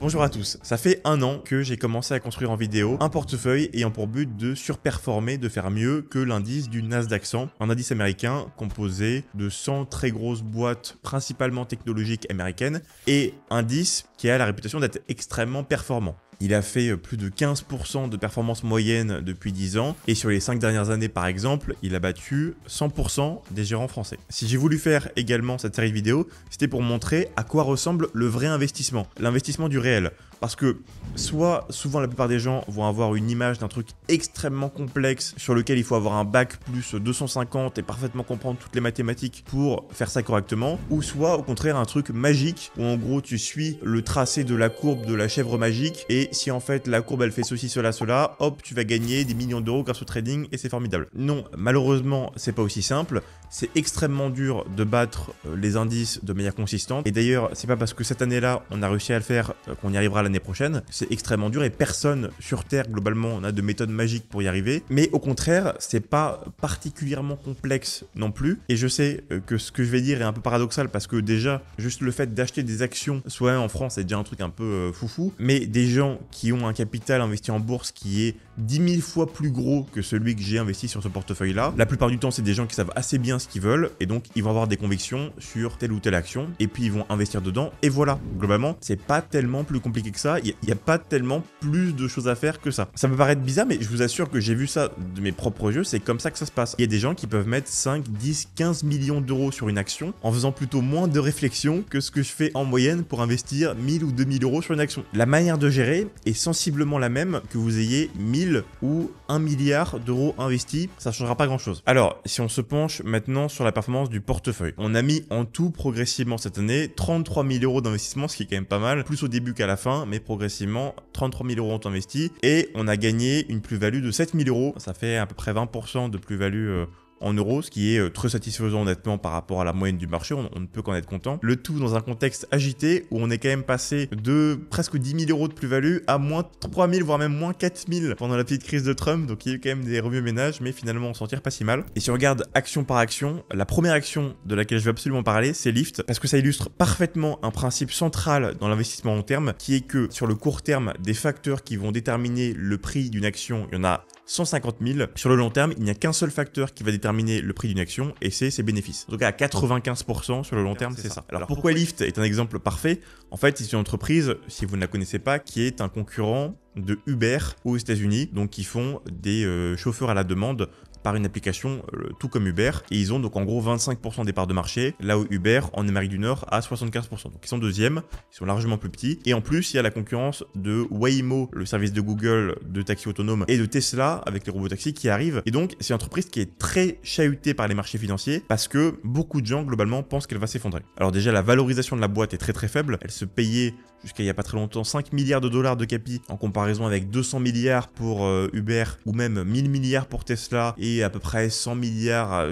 Bonjour à tous, ça fait 1 an que j'ai commencé à construire en vidéo un portefeuille ayant pour but de surperformer, de faire mieux que l'indice du Nasdaq 100, un indice américain composé de 100 très grosses boîtes principalement technologiques américaines et indice qui a la réputation d'être extrêmement performant. Il a fait plus de 15% de performance moyenne depuis 10 ans et sur les 5 dernières années par exemple, il a battu 100% des gérants français. Si j'ai voulu faire également cette série de vidéos, c'était pour montrer à quoi ressemble le vrai investissement, l'investissement du réel. Parce que souvent la plupart des gens vont avoir une image d'un truc extrêmement complexe sur lequel il faut avoir un bac plus 250 et parfaitement comprendre toutes les mathématiques pour faire ça correctement, ou soit au contraire un truc magique où en gros tu suis le tracé de la courbe de la chèvre magique et si en fait la courbe elle fait ceci, cela, hop tu vas gagner des millions d'euros grâce au trading et c'est formidable. Non, malheureusement c'est pas aussi simple, c'est extrêmement dur de battre les indices de manière consistante et d'ailleurs c'est pas parce que cette année-là on a réussi à le faire qu'on y arrivera l'année prochaine, c'est extrêmement dur et personne sur Terre globalement n'a de méthode magique pour y arriver, mais au contraire c'est pas particulièrement complexe non plus et je sais que ce que je vais dire est un peu paradoxal parce que déjà juste le fait d'acheter des actions soit en France c'est déjà un truc un peu foufou, mais des gens qui ont un capital investi en bourse qui est 10 000 fois plus gros que celui que j'ai investi sur ce portefeuille là, la plupart du temps c'est des gens qui savent assez bien ce qu'ils veulent et donc ils vont avoir des convictions sur telle ou telle action et puis ils vont investir dedans et voilà, globalement c'est pas tellement plus compliqué que ça, il n'y a pas tellement plus de choses à faire que ça. Ça peut paraître bizarre mais je vous assure que j'ai vu ça de mes propres yeux, c'est comme ça que ça se passe. Il y a des gens qui peuvent mettre 5, 10, 15 millions d'euros sur une action en faisant plutôt moins de réflexion que ce que je fais en moyenne pour investir 1000 ou 2000 euros sur une action. La manière de gérer est sensiblement la même que vous ayez 1000 ou 1 milliard d'euros investis, ça ne changera pas grand chose. Alors, si on se penche maintenant sur la performance du portefeuille, on a mis en tout progressivement cette année 33 000 euros d'investissement, ce qui est quand même pas mal, plus au début qu'à la fin, mais progressivement 33 000 euros ont investi et on a gagné une plus-value de 7 000 euros, ça fait à peu près 20% de plus-value en euros, ce qui est très satisfaisant honnêtement par rapport à la moyenne du marché, on ne peut qu'en être content. Le tout dans un contexte agité où on est quand même passé de presque 10 000 euros de plus-value à moins 3 000 voire même moins 4 000 pendant la petite crise de Trump, donc il y a eu quand même des remue-ménages, mais finalement on s'en tire pas si mal. Et si on regarde action par action, la première action de laquelle je vais absolument parler, c'est Lyft, parce que ça illustre parfaitement un principe central dans l'investissement long terme, qui est que sur le court terme, des facteurs qui vont déterminer le prix d'une action, il y en a 150 000. Sur le long terme, il n'y a qu'un seul facteur qui va déterminer le prix d'une action et c'est ses bénéfices. Donc à 95% sur le long terme, c'est ça. Alors pourquoi Lyft est un exemple parfait? En fait, c'est une entreprise, si vous ne la connaissez pas, qui est un concurrent de Uber aux États-Unis, donc qui font des chauffeurs à la demande par une application tout comme Uber et ils ont donc en gros 25% des parts de marché là où Uber en Amérique du Nord a 75%. Donc ils sont deuxièmes, ils sont largement plus petits et en plus il y a la concurrence de Waymo, le service de Google de taxi autonome et de Tesla avec les robotaxis qui arrivent et donc c'est une entreprise qui est très chahutée par les marchés financiers parce que beaucoup de gens globalement pensent qu'elle va s'effondrer. Alors déjà la valorisation de la boîte est très très faible, elle se payait jusqu'à il n'y a pas très longtemps 5 milliards de dollars de capi en comparaison avec 200 milliards pour Uber ou même 1000 milliards pour Tesla et à peu près 100 milliards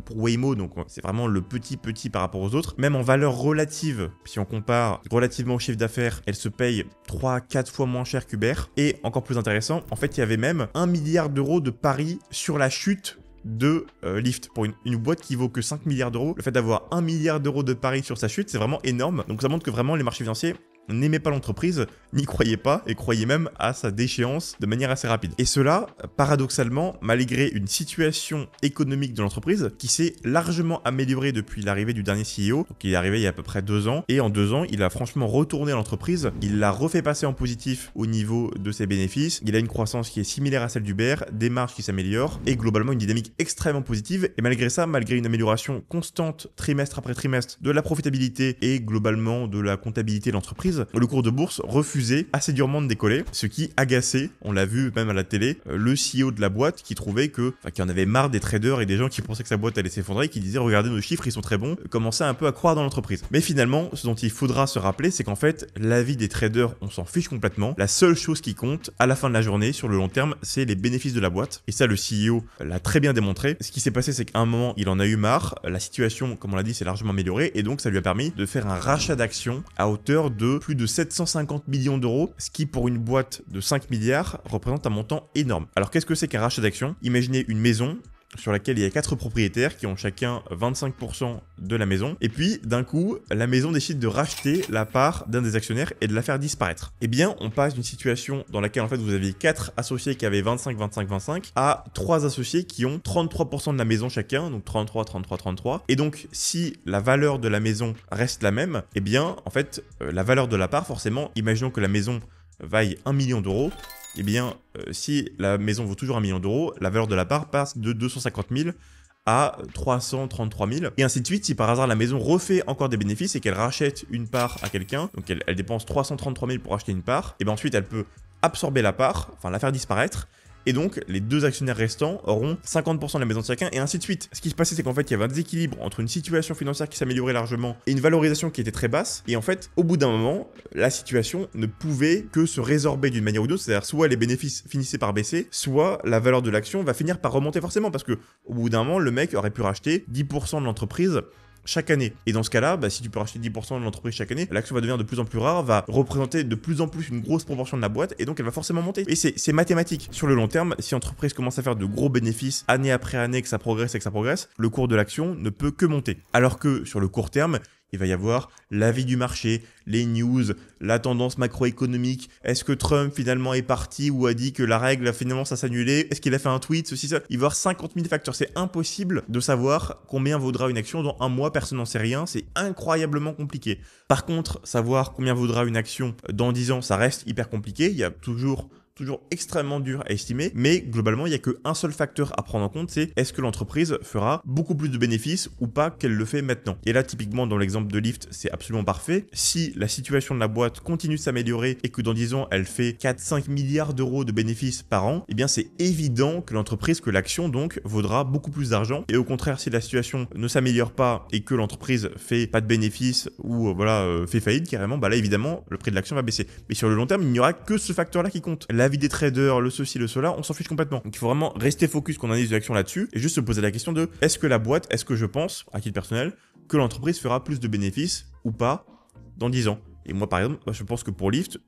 pour Waymo, donc c'est vraiment le petit par rapport aux autres. Même en valeur relative, si on compare relativement au chiffre d'affaires, elle se paye 3-4 fois moins cher qu'Uber. Et encore plus intéressant, en fait il y avait même 1 milliard d'euros de paris sur la chute de Lyft. Pour une boîte qui vaut que 5 milliards d'euros, le fait d'avoir 1 milliard d'euros de paris sur sa chute, c'est vraiment énorme. Donc ça montre que vraiment les marchés financiers n'aimez pas l'entreprise, n'y croyez pas et croyez même à sa déchéance de manière assez rapide. Et cela, paradoxalement, malgré une situation économique de l'entreprise qui s'est largement améliorée depuis l'arrivée du dernier CEO, donc il est arrivé il y a à peu près 2 ans, et en 2 ans, il a franchement retourné l'entreprise, il l'a refait passer en positif au niveau de ses bénéfices, il a une croissance qui est similaire à celle d'Uber, des marges qui s'améliorent, et globalement une dynamique extrêmement positive, et malgré ça, malgré une amélioration constante trimestre après trimestre de la profitabilité et globalement de la comptabilité de l'entreprise, le cours de bourse refusait assez durement de décoller, ce qui agaçait, on l'a vu même à la télé, le CEO de la boîte qui trouvait qu'il en avait marre des traders et des gens qui pensaient que sa boîte allait s'effondrer, qui disaient regardez nos chiffres ils sont très bons, commençaient un peu à croire dans l'entreprise. Mais finalement, ce dont il faudra se rappeler, c'est qu'en fait, l'avis des traders, on s'en fiche complètement. La seule chose qui compte à la fin de la journée, sur le long terme, c'est les bénéfices de la boîte. Et ça, le CEO l'a très bien démontré. Ce qui s'est passé, c'est qu'à un moment, il en a eu marre. La situation, comme on l'a dit, s'est largement améliorée et donc ça lui a permis de faire un rachat d'actions à hauteur de plus de 750 millions d'euros, ce qui pour une boîte de 5 milliards représente un montant énorme. Alors qu'est-ce que c'est qu'un rachat d'actions? Imaginez une maison sur laquelle il y a 4 propriétaires qui ont chacun 25% de la maison. Et puis, d'un coup, la maison décide de racheter la part d'un des actionnaires et de la faire disparaître. Eh bien, on passe d'une situation dans laquelle, en fait, vous aviez 4 associés qui avaient 25, 25, 25 à 3 associés qui ont 33% de la maison chacun, donc 33, 33, 33. Et donc, si la valeur de la maison reste la même, eh bien, en fait, la valeur de la part, forcément, imaginons que la maison vaille 1 million d'euros, eh bien, si la maison vaut toujours 1 million d'euros, la valeur de la part passe de 250 000 à 333 000. Et ainsi de suite, si par hasard la maison refait encore des bénéfices et qu'elle rachète une part à quelqu'un, donc elle dépense 333 000 pour acheter une part, et bien ensuite elle peut absorber la part, enfin la faire disparaître, et donc les 2 actionnaires restants auront 50% de la maison de chacun, et ainsi de suite. Ce qui se passait, c'est qu'en fait, il y avait un déséquilibre entre une situation financière qui s'améliorait largement et une valorisation qui était très basse, et en fait, au bout d'un moment, la situation ne pouvait que se résorber d'une manière ou d'autre, c'est-à-dire soit les bénéfices finissaient par baisser, soit la valeur de l'action va finir par remonter forcément, parce que au bout d'un moment, le mec aurait pu racheter 10% de l'entreprise chaque année. Et dans ce cas-là, si tu peux racheter 10% de l'entreprise chaque année, l'action va devenir de plus en plus rare, va représenter de plus en plus une grosse proportion de la boîte, et donc elle va forcément monter. Et c'est mathématique. Sur le long terme, si l'entreprise commence à faire de gros bénéfices année après année, que ça progresse et que ça progresse, le cours de l'action ne peut que monter. Alors que sur le court terme, il va y avoir l'avis du marché, les news, la tendance macroéconomique. Est-ce que Trump finalement est parti ou a dit que la règle finalement ça s'annulait? Est-ce qu'il a fait un tweet, ceci, ça? Il va y avoir 50 000 facteurs. C'est impossible de savoir combien vaudra une action dans un mois. Personne n'en sait rien. C'est incroyablement compliqué. Par contre, savoir combien vaudra une action dans 10 ans, ça reste hyper compliqué. Il y a toujours extrêmement dur à estimer, mais globalement, il n'y a qu'un seul facteur à prendre en compte, c'est est-ce que l'entreprise fera beaucoup plus de bénéfices ou pas qu'elle le fait maintenant. Et là, typiquement, dans l'exemple de Lyft, c'est absolument parfait. Si la situation de la boîte continue de s'améliorer et que dans 10 ans, elle fait 4-5 milliards d'euros de bénéfices par an, eh bien, c'est évident que l'entreprise, que l'action, donc, vaudra beaucoup plus d'argent. Et au contraire, si la situation ne s'améliore pas et que l'entreprise fait pas de bénéfices ou, fait faillite carrément, là, évidemment, le prix de l'action va baisser. Mais sur le long terme, il n'y aura que ce facteur-là qui compte. L'avis des traders, le ceci, le cela, on s'en fiche complètement. Donc il faut vraiment rester focus quand on analyse de l'action là-dessus et juste se poser la question de est-ce que la boîte, est-ce que je pense, à titre personnel, que l'entreprise fera plus de bénéfices ou pas dans 10 ans. Et moi par exemple, je pense que pour Lyft,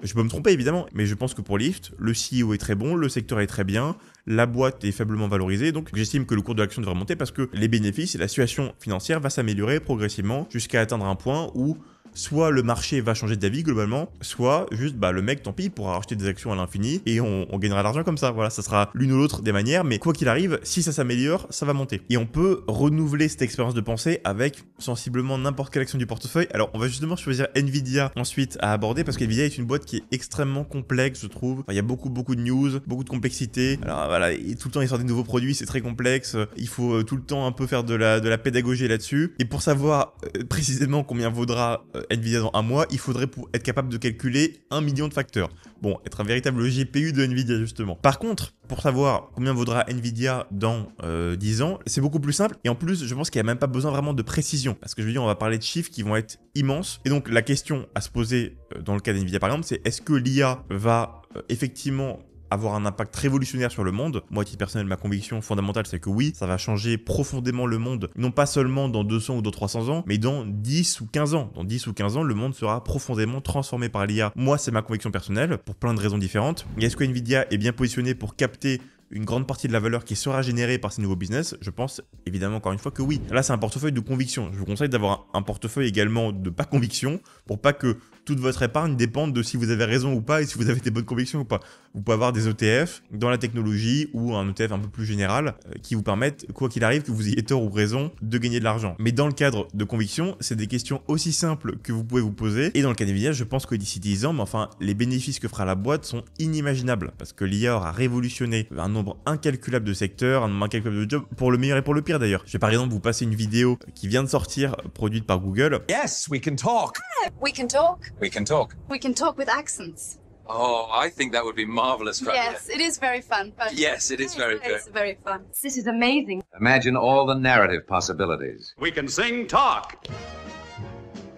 je peux me tromper évidemment, mais je pense que pour Lyft, le CEO est très bon, le secteur est très bien, la boîte est faiblement valorisée, donc j'estime que le cours de l'action devrait monter parce que les bénéfices et la situation financière va s'améliorer progressivement jusqu'à atteindre un point où soit le marché va changer d'avis globalement, soit juste le mec, tant pis, il pourra racheter des actions à l'infini et on gagnera de l'argent comme ça. Voilà, ça sera l'une ou l'autre des manières, mais quoi qu'il arrive, si ça s'améliore, ça va monter. Et on peut renouveler cette expérience de pensée avec sensiblement n'importe quelle action du portefeuille. Alors, on va justement choisir Nvidia ensuite à aborder parce qu'Nvidia est une boîte qui est extrêmement complexe, je trouve. Il y a beaucoup de news, beaucoup de complexité. Alors voilà, et tout le temps ils sortent des nouveaux produits, c'est très complexe. Il faut tout le temps un peu faire de la pédagogie là-dessus. Et pour savoir précisément combien vaudra Nvidia dans un mois, il faudrait être capable de calculer 1 million de facteurs. Bon, être un véritable GPU de Nvidia justement. Par contre, pour savoir combien vaudra Nvidia dans 10 ans, c'est beaucoup plus simple. Et en plus, je pense qu'il n'y a même pas besoin vraiment de précision. Parce que je veux dire, on va parler de chiffres qui vont être immenses. Et donc, la question à se poser dans le cas d'Nvidia par exemple, c'est est-ce que l'IA va effectivement avoir un impact révolutionnaire sur le monde? Moi, à titre personnel, ma conviction fondamentale, c'est que oui, ça va changer profondément le monde, non pas seulement dans 200 ou dans 300 ans, mais dans 10 ou 15 ans. Dans 10 ou 15 ans, le monde sera profondément transformé par l'IA. Moi, c'est ma conviction personnelle, pour plein de raisons différentes. Et est-ce que Nvidia est bien positionné pour capter une grande partie de la valeur qui sera générée par ces nouveaux business? Je pense évidemment encore une fois que oui. Là, c'est un portefeuille de conviction. Je vous conseille d'avoir un portefeuille également de pas conviction pour pas que toute votre épargne dépende de si vous avez raison ou pas et si vous avez des bonnes convictions ou pas. Vous pouvez avoir des ETF dans la technologie ou un ETF un peu plus général qui vous permettent, quoi qu'il arrive, que vous ayez tort ou raison, de gagner de l'argent. Mais dans le cadre de conviction, c'est des questions aussi simples que vous pouvez vous poser. Et dans le cas d'Nvidia, je pense que d'ici 10 ans, les bénéfices que fera la boîte sont inimaginables parce que l'IA aura révolutionné un nombre incalculable de secteurs, un nombre incalculable de jobs, pour le meilleur et pour le pire d'ailleurs. Je vais par exemple vous passer une vidéo qui vient de sortir, produite par Google. Yes, we can talk. We can talk. We can talk. We can talk with accents. Oh, I think that would be marvelous fun. Yes, it is very fun. But Yes, it is very good. It's very fun. This is amazing. Imagine all the narrative possibilities. We can sing talk.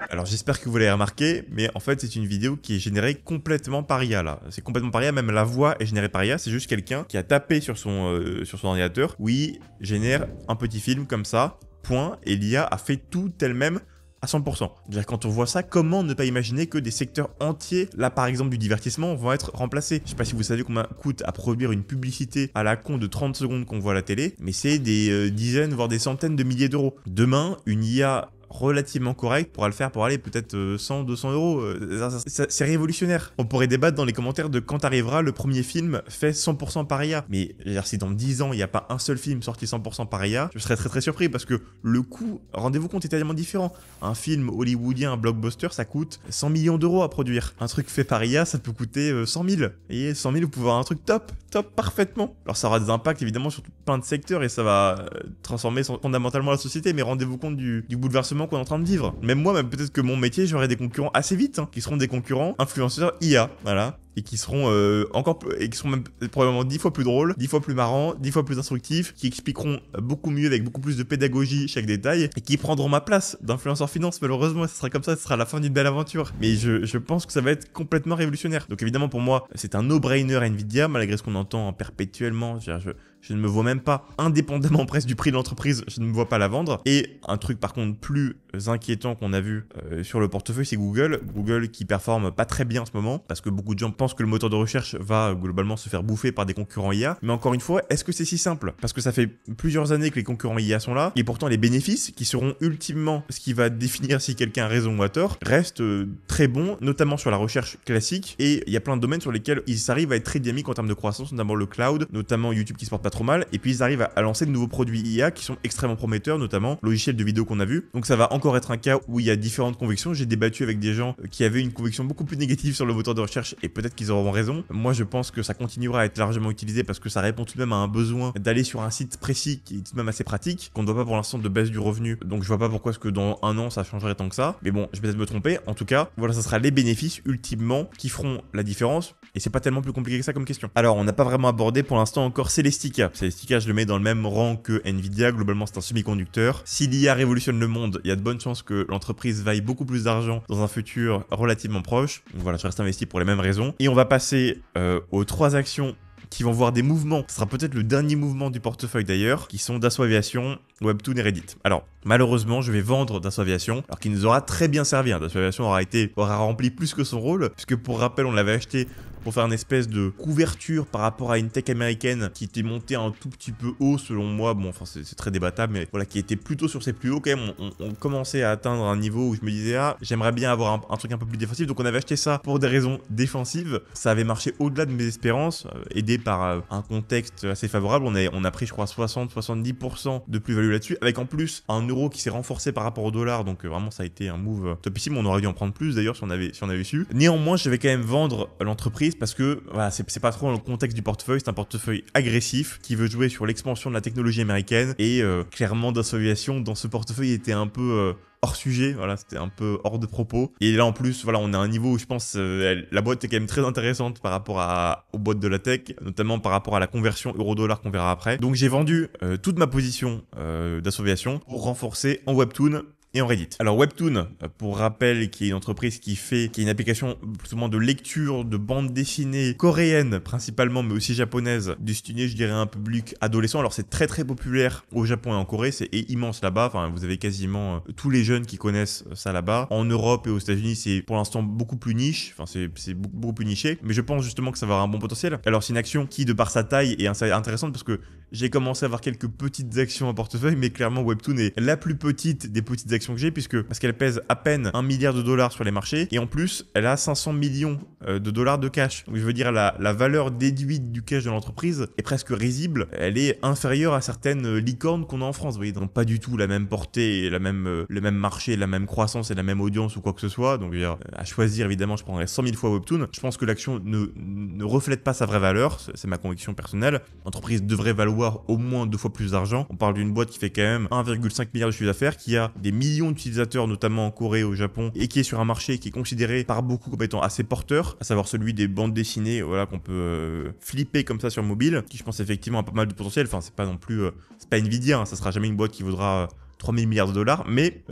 Alors j'espère que vous l'avez remarqué, mais en fait c'est une vidéo qui est générée complètement par IA là. C'est complètement par IA, même la voix est générée par IA, c'est juste quelqu'un qui a tapé sur son ordinateur. Oui, génère un petit film comme ça, point, et l'IA a fait tout elle-même à 100%. C'est-à-dire quand on voit ça, comment ne pas imaginer que des secteurs entiers, là par exemple du divertissement, vont être remplacés. Je sais pas si vous savez combien coûte à produire une publicité à la con de 30 secondes qu'on voit à la télé, mais c'est des dizaines voire des centaines de milliers d'euros. Demain, une IA relativement correct pourra le faire pour aller peut-être 100, 200 euros. C'est révolutionnaire. On pourrait débattre dans les commentaires de quand arrivera le premier film fait 100% par IA. Mais si dans 10 ans il n'y a pas un seul film sorti 100% par IA, je serais très très surpris parce que le coût, rendez-vous compte, est tellement différent. Un film hollywoodien, un blockbuster, ça coûte 100 millions d'euros à produire. Un truc fait par IA, ça peut coûter 100 000. Et 100 000, vous pouvez avoir un truc top parfaitement. Alors ça aura des impacts évidemment sur plein de secteurs et ça va transformer fondamentalement la société, mais rendez-vous compte du bouleversement qu'on est en train de vivre. Même moi, peut-être que mon métier, j'aurai des concurrents assez vite, qui seront des concurrents influenceurs IA, voilà, et qui seront qui seront même probablement 10 fois plus drôles, 10 fois plus marrants, 10 fois plus instructifs, qui expliqueront beaucoup mieux avec beaucoup plus de pédagogie chaque détail, et qui prendront ma place d'influenceur finance. Malheureusement, ce sera comme ça, ce sera la fin d'une belle aventure. Mais je pense que ça va être complètement révolutionnaire. Donc évidemment, pour moi, c'est un no-brainer Nvidia, malgré ce qu'on entend perpétuellement. Je ne me vois même pas, indépendamment presque du prix de l'entreprise, je ne me vois pas la vendre. Et un truc par contre plus inquiétant qu'on a vu sur le portefeuille, c'est Google. Google qui performe pas très bien en ce moment, parce que beaucoup de gens pensent que le moteur de recherche va globalement se faire bouffer par des concurrents IA. Mais encore une fois, est-ce que c'est si simple? Parce que ça fait plusieurs années que les concurrents IA sont là, et pourtant les bénéfices, qui seront ultimement ce qui va définir si quelqu'un a raison ou a tort, restent très bons, notamment sur la recherche classique. Et il y a plein de domaines sur lesquels ils arrivent à être très dynamiques en termes de croissance, notamment le cloud, notamment YouTube qui se porte pas trop mal, et puis ils arrivent à lancer de nouveaux produits IA qui sont extrêmement prometteurs, notamment logiciels de vidéo qu'on a vu. Donc ça va encore être un cas où il y a différentes convictions. J'ai débattu avec des gens qui avaient une conviction beaucoup plus négative sur le moteur de recherche, et peut-être qu'ils auront raison. Moi je pense que ça continuera à être largement utilisé parce que ça répond tout de même à un besoin d'aller sur un site précis qui est tout de même assez pratique, qu'on ne doit pas pour l'instant de baisse du revenu. Donc je vois pas pourquoi est-ce que dans un an ça changerait tant que ça. Mais bon, je vais peut-être me tromper. En tout cas, voilà, ça sera les bénéfices ultimement qui feront la différence. Et c'est pas tellement plus compliqué que ça comme question. Alors, on n'a pas vraiment abordé pour l'instant encore Celestica. Celestica, je le mets dans le même rang que Nvidia. Globalement, c'est un semi-conducteur. Si l'IA révolutionne le monde, il y a de bonnes chances que l'entreprise vaille beaucoup plus d'argent dans un futur relativement proche. Donc voilà, je reste investi pour les mêmes raisons. Et on va passer aux 3 actions qui vont voir des mouvements. Ce sera peut-être le dernier mouvement du portefeuille d'ailleurs, qui sont Dassault Aviation, Webtoon et Reddit. Alors, malheureusement, je vais vendre Dassault Aviation, alors qu'il nous aura très bien servi. Dassault Aviation aura rempli plus que son rôle, puisque pour rappel, on l'avait acheté pour faire une espèce de couverture par rapport à une tech américaine qui était montée un tout petit peu haut selon moi. Bon, enfin c'est très débattable, mais voilà, qui était plutôt sur ses plus hauts quand même. On commençait à atteindre un niveau où je me disais, ah, j'aimerais bien avoir un truc un peu plus défensif. Donc on avait acheté ça pour des raisons défensives. Ça avait marché au-delà de mes espérances, aidé par un contexte assez favorable. On a pris, je crois, 60-70% de plus-value là-dessus, avec en plus un euro qui s'est renforcé par rapport au dollar. Donc vraiment, ça a été un move topissime. On aurait dû en prendre plus d'ailleurs si on avait su. Néanmoins, je vais quand même vendre l'entreprise parce que voilà, c'est pas trop dans le contexte du portefeuille. C'est un portefeuille agressif qui veut jouer sur l'expansion de la technologie américaine, et clairement Dassault Aviation dans ce portefeuille était un peu hors sujet, voilà, c'était un peu hors de propos. Et là en plus, voilà, on est à un niveau où je pense la boîte est quand même très intéressante par rapport aux boîtes de la tech, notamment par rapport à la conversion euro-dollar qu'on verra après. Donc j'ai vendu toute ma position Dassault Aviation pour renforcer en Webtoon et en Reddit. Alors Webtoon, pour rappel, qui est une entreprise qui est une application plus ou moins de lecture de bande dessinée coréenne principalement, mais aussi japonaise, destinée, je dirais, à un public adolescent. Alors c'est très très populaire au Japon et en Corée, c'est immense là-bas. Enfin, vous avez quasiment tous les jeunes qui connaissent ça là-bas. En Europe et aux États-Unis, c'est pour l'instant beaucoup plus niche. Enfin, c'est beaucoup plus niché. Mais je pense justement que ça va avoir un bon potentiel. Alors c'est une action qui, de par sa taille, est intéressante parce que j'ai commencé à avoir quelques petites actions en portefeuille, mais clairement Webtoon est la plus petite des petites actions que j'ai, parce qu'elle pèse à peine 1 milliard de dollars sur les marchés, et en plus elle a 500 millions de dollars de cash. Donc je veux dire, la valeur déduite du cash de l'entreprise est presque risible. Elle est inférieure à certaines licornes qu'on a en France, vous voyez, donc pas du tout la même portée, le même marché, la même croissance et la même audience ou quoi que ce soit. Donc à choisir, évidemment, je prendrais 100 000 fois Webtoon. Je pense que l'action ne reflète pas sa vraie valeur, c'est ma conviction personnelle. L'entreprise devrait valoir au moins 2 fois plus d'argent. On parle d'une boîte qui fait quand même 1,5 milliard de chiffre d'affaires, qui a des millions d'utilisateurs, notamment en Corée, au Japon, et qui est sur un marché qui est considéré par beaucoup comme étant assez porteur, à savoir celui des bandes dessinées, voilà, qu'on peut flipper comme ça sur mobile, qui je pense effectivement a pas mal de potentiel. Enfin, c'est pas non plus, c'est pas Nvidia, hein, ça sera jamais une boîte qui vaudra 3000 milliards de dollars, mais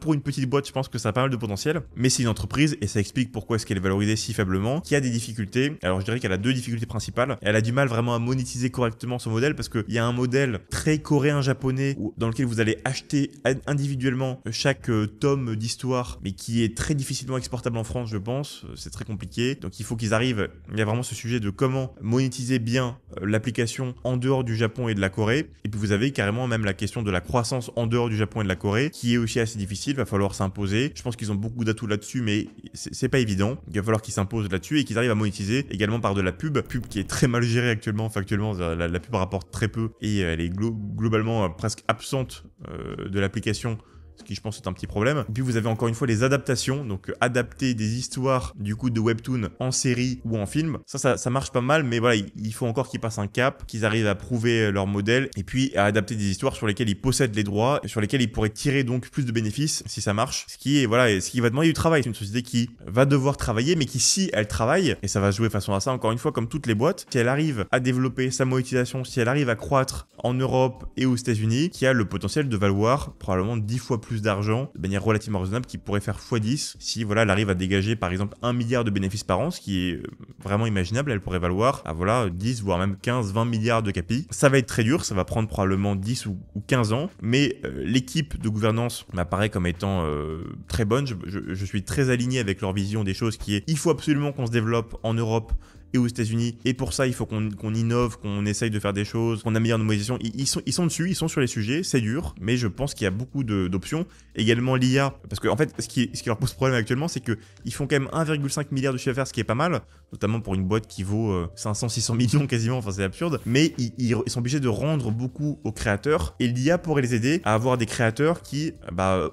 pour une petite boîte, je pense que ça a pas mal de potentiel. Mais c'est une entreprise, et ça explique pourquoi est-ce qu'elle est valorisée si faiblement, qui a des difficultés. Alors je dirais qu'elle a 2 difficultés principales. Elle a du mal vraiment à monétiser correctement son modèle, parce qu'il y a un modèle très coréen-japonais dans lequel vous allez acheter individuellement chaque tome d'histoire, mais qui est très difficilement exportable en France, je pense. C'est très compliqué. Donc il faut qu'ils arrivent. Il y a vraiment ce sujet de comment monétiser bien l'application en dehors du Japon et de la Corée. Et puis vous avez carrément même la question de la croissance en dehors du Japon et de la Corée, qui est aussi assez difficile. Va falloir s'imposer. Je pense qu'ils ont beaucoup d'atouts là-dessus, mais c'est pas évident. Il va falloir qu'ils s'imposent là-dessus et qu'ils arrivent à monétiser également par de la pub qui est très mal gérée actuellement. Factuellement, la pub rapporte très peu et elle est globalement presque absente de l'application. Ce qui, je pense, est un petit problème. Et puis, vous avez encore une fois les adaptations. Donc, adapter des histoires, du coup, de webtoon en série ou en film. Ça marche pas mal, mais voilà, il faut encore qu'ils passent un cap, qu'ils arrivent à prouver leur modèle et puis à adapter des histoires sur lesquelles ils possèdent les droits et sur lesquelles ils pourraient tirer donc plus de bénéfices si ça marche. Ce qui va demander du travail. C'est une société qui va devoir travailler, mais qui, si elle travaille, et ça va se jouer façon à ça, encore une fois, comme toutes les boîtes, si elle arrive à développer sa monétisation, si elle arrive à croître en Europe et aux États-Unis, qui a le potentiel de valoir probablement 10 fois plus d'argent de manière relativement raisonnable, qui pourrait faire x10 si voilà, elle arrive à dégager par exemple 1 milliard de bénéfices par an, ce qui est vraiment imaginable. Elle pourrait valoir voilà, 10 voire même 15-20 milliards de capi. Ça va être très dur, ça va prendre probablement 10 ou 15 ans, mais l'équipe de gouvernance m'apparaît comme étant très bonne. Je suis très aligné avec leur vision des choses, qui est il faut absolument qu'on se développe en Europe et aux États-Unis, et pour ça il faut qu'on innove, qu'on essaye de faire des choses, qu'on améliore nos monétisations. Ils sont dessus, ils sont sur les sujets, c'est dur, mais je pense qu'il y a beaucoup d'options. Également l'IA, parce que en fait ce qui leur pose problème actuellement, c'est que ils font quand même 1,5 milliard de chiffre d'affaires, ce qui est pas mal, notamment pour une boîte qui vaut 500-600 millions quasiment, enfin c'est absurde, mais ils sont obligés de rendre beaucoup aux créateurs, et l'IA pourrait les aider à avoir des créateurs qui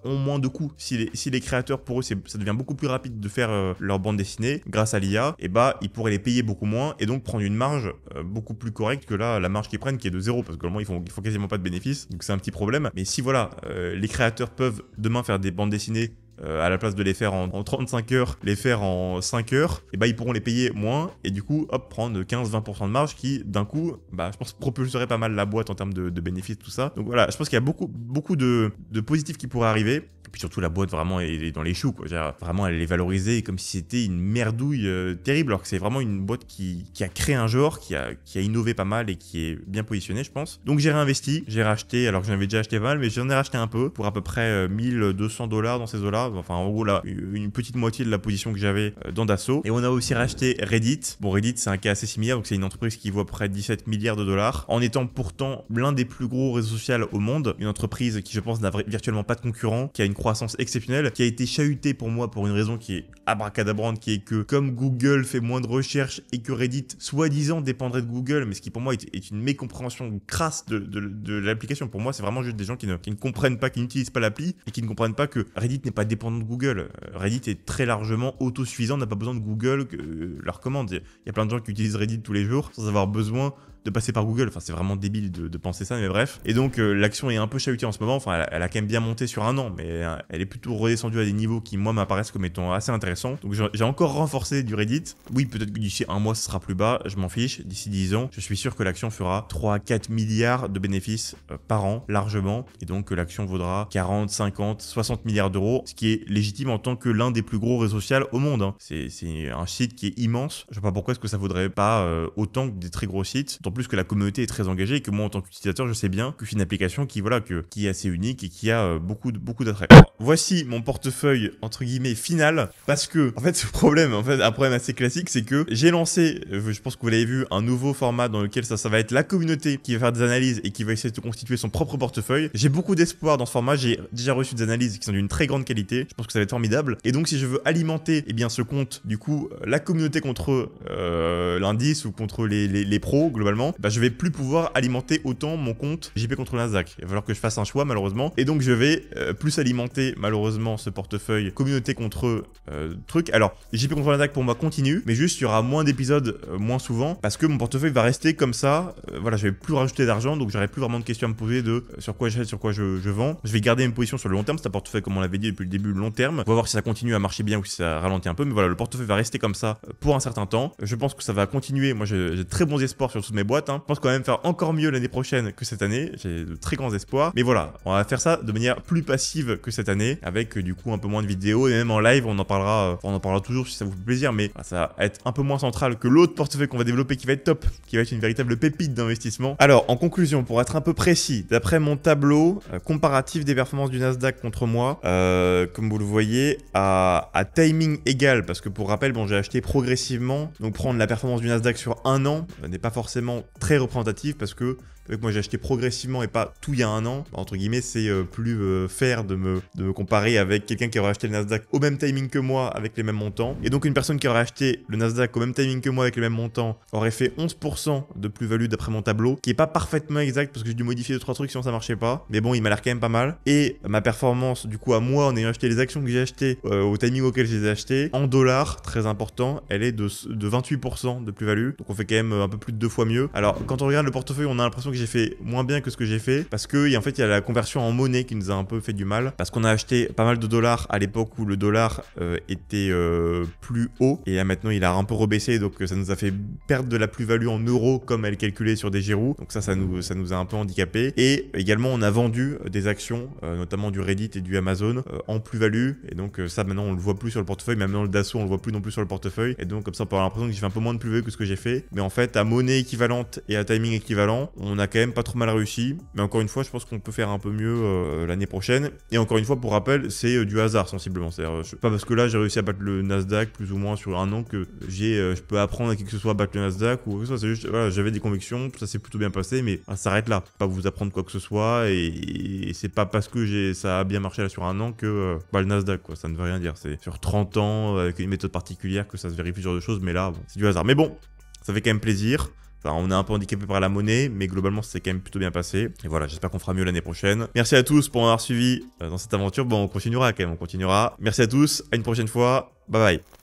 ont moins de coûts. Si les créateurs, pour eux, ça devient beaucoup plus rapide de faire leur bande dessinée grâce à l'IA, et ils pourraient les payer beaucoup moins et donc prendre une marge beaucoup plus correcte que là, la marge qu'ils prennent qui est de 0, parce que normalement ils font quasiment pas de bénéfices, donc c'est un petit problème. Mais si voilà, les créateurs peuvent demain faire des bandes dessinées à la place de les faire en 35 heures, les faire en 5 heures, et ils pourront les payer moins et du coup prendre 15-20% de marge qui d'un coup je pense propulserait pas mal la boîte en termes de bénéfices, tout ça. Donc voilà, je pense qu'il y a beaucoup de positifs qui pourraient arriver. Et puis surtout la boîte vraiment est dans les choux, quoi. Vraiment elle est valorisée comme si c'était une merdouille terrible, alors que c'est vraiment une boîte qui a créé un genre, qui a innové pas mal et qui est bien positionnée, je pense. Donc j'ai réinvesti, j'ai racheté, alors que j'en avais déjà acheté pas mal, mais j'en ai racheté un peu pour à peu près $1200 dans ces eaux-là. Enfin en gros là, une petite moitié de la position que j'avais dans Dassault. Et on a aussi racheté Reddit. Bon, Reddit c'est un cas assez similaire, donc c'est une entreprise qui vaut à peu près 17 milliards de dollars, en étant pourtant l'un des plus gros réseaux sociaux au monde, une entreprise qui je pense n'a virtuellement pas de concurrent, qui a une croissance exceptionnelle, qui a été chahutée pour moi pour une raison qui est abracadabrante, qui est que comme Google fait moins de recherches et que Reddit soi-disant dépendrait de Google, mais ce qui pour moi est une mécompréhension crasse de l'application. Pour moi c'est vraiment juste des gens qui ne comprennent pas, qui n'utilisent pas l'appli et qui ne comprennent pas que Reddit n'est pas dépendant de Google. Reddit est très largement autosuffisant, n'a pas besoin de Google leur commande. Il y a plein de gens qui utilisent Reddit tous les jours sans avoir besoin de passer par Google. Enfin, c'est vraiment débile de penser ça, mais bref. Et donc, l'action est un peu chahutée en ce moment. Enfin, elle a quand même bien monté sur un an, mais elle est plutôt redescendue à des niveaux qui, moi, m'apparaissent comme étant assez intéressants. Donc, j'ai encore renforcé du Reddit. Oui, peut-être que d'ici un mois, ce sera plus bas. Je m'en fiche. D'ici 10 ans, je suis sûr que l'action fera 3-4 milliards de bénéfices par an, largement. Et donc, l'action vaudra 40, 50, 60 milliards d'euros, ce qui est légitime en tant que l'un des plus gros réseaux sociaux au monde, hein. C'est un site qui est immense. Je sais pas pourquoi est-ce que ça vaudrait pas autant que des très gros sites. En plus que la communauté est très engagée et que moi en tant qu'utilisateur je sais bien que c'est une application qui est assez unique et qui a beaucoup d'attrait. Voici mon portefeuille entre guillemets final, parce que en fait ce problème, un problème assez classique, c'est que j'ai lancé, je pense que vous l'avez vu, un nouveau format dans lequel ça va être la communauté qui va faire des analyses et qui va essayer de constituer son propre portefeuille. J'ai beaucoup d'espoir dans ce format, j'ai déjà reçu des analyses qui sont d'une très grande qualité, je pense que ça va être formidable. Et donc si je veux alimenter ce compte, du coup la communauté contre l'indice ou contre les pros globalement, je vais plus pouvoir alimenter autant mon compte JP contre le Nasdaq. Il va falloir que je fasse un choix malheureusement, et donc je vais plus alimenter malheureusement ce portefeuille communauté contre truc. Alors JP contre le Nasdaq pour moi continue, mais juste il y aura moins d'épisodes moins souvent, parce que mon portefeuille va rester comme ça. Voilà, je vais plus rajouter d'argent, donc j'aurai plus vraiment de questions à me poser de sur quoi j'achète, sur quoi je vends. Je vais garder mes positions sur le long terme. C'est un portefeuille, comme on l'avait dit depuis le début, long terme. On va voir si ça continue à marcher bien ou si ça ralentit un peu, mais voilà, le portefeuille va rester comme ça pour un certain temps. Je pense que ça va continuer. Moi j'ai très bons espoirs sur toutes mes boîtes. boîte. Hein. Je pense quand même faire encore mieux l'année prochaine que cette année. J'ai de très grands espoirs. Mais voilà, on va faire ça de manière plus passive que cette année, avec du coup un peu moins de vidéos. Et même en live, on en parlera toujours si ça vous fait plaisir. Mais ça va être un peu moins central que l'autre portefeuille qu'on va développer qui va être top, qui va être une véritable pépite d'investissement. Alors, en conclusion, pour être un peu précis, d'après mon tableau comparatif des performances du Nasdaq contre moi, comme vous le voyez, à timing égal, parce que pour rappel, bon, j'ai acheté progressivement, donc prendre la performance du Nasdaq sur un an n'est pas forcément très représentatif, parce que moi j'ai acheté progressivement et pas tout il y a un an, entre guillemets, c'est plus fair de me comparer avec quelqu'un qui aurait acheté le Nasdaq au même timing que moi avec les mêmes montants. Et donc une personne qui aurait acheté le Nasdaq au même timing que moi avec les mêmes montants aurait fait 11% de plus-value d'après mon tableau, qui est pas parfaitement exact parce que j'ai dû modifier 2-3 trucs sinon ça marchait pas. Mais bon, il m'a l'air quand même pas mal. Et ma performance du coup à moi en ayant acheté les actions que j'ai achetées au timing auquel je les ai achetées, en dollars, très important, elle est de 28% de plus-value. Donc on fait quand même un peu plus de 2 fois mieux. Alors quand on regarde le portefeuille, on a l'impression que j'ai fait moins bien que ce que j'ai fait parce que en fait il y a la conversion en monnaie qui nous a un peu fait du mal parce qu'on a acheté pas mal de dollars à l'époque où le dollar était plus haut et là maintenant il a un peu rebaissé, donc ça nous a fait perdre de la plus-value en euros comme elle est calculée sur des Giroux, donc ça nous a un peu handicapé. Et également on a vendu des actions notamment du Reddit et du Amazon en plus-value, et donc ça maintenant on le voit plus sur le portefeuille, même maintenant le Dassault on le voit plus non plus sur le portefeuille, et donc comme ça on peut avoir l'impression que j'ai fait un peu moins de plus-value que ce que j'ai fait, mais en fait à monnaie équivalente et à timing équivalent on a quand même pas trop mal réussi. Mais encore une fois, je pense qu'on peut faire un peu mieux l'année prochaine. Et encore une fois, pour rappel, c'est du hasard sensiblement. C'est-à-dire, pas parce que là j'ai réussi à battre le Nasdaq plus ou moins sur un an que je peux apprendre à qui que ce soit à battre le Nasdaq ou quoi que ce soit. C'est juste, voilà, j'avais des convictions, ça s'est plutôt bien passé, mais ça s'arrête là. Pas vous apprendre quoi que ce soit, et c'est pas parce que ça a bien marché là sur un an que le Nasdaq, quoi. Ça ne veut rien dire. C'est sur 30 ans avec une méthode particulière que ça se vérifie ce genre de choses, mais là, bon, c'est du hasard. Mais bon, ça fait quand même plaisir. Enfin, on est un peu handicapé par la monnaie, mais globalement, c'est quand même plutôt bien passé. Et voilà, j'espère qu'on fera mieux l'année prochaine. Merci à tous pour m'avoir suivi dans cette aventure. Bon, on continuera quand même, on continuera. Merci à tous, à une prochaine fois. Bye bye.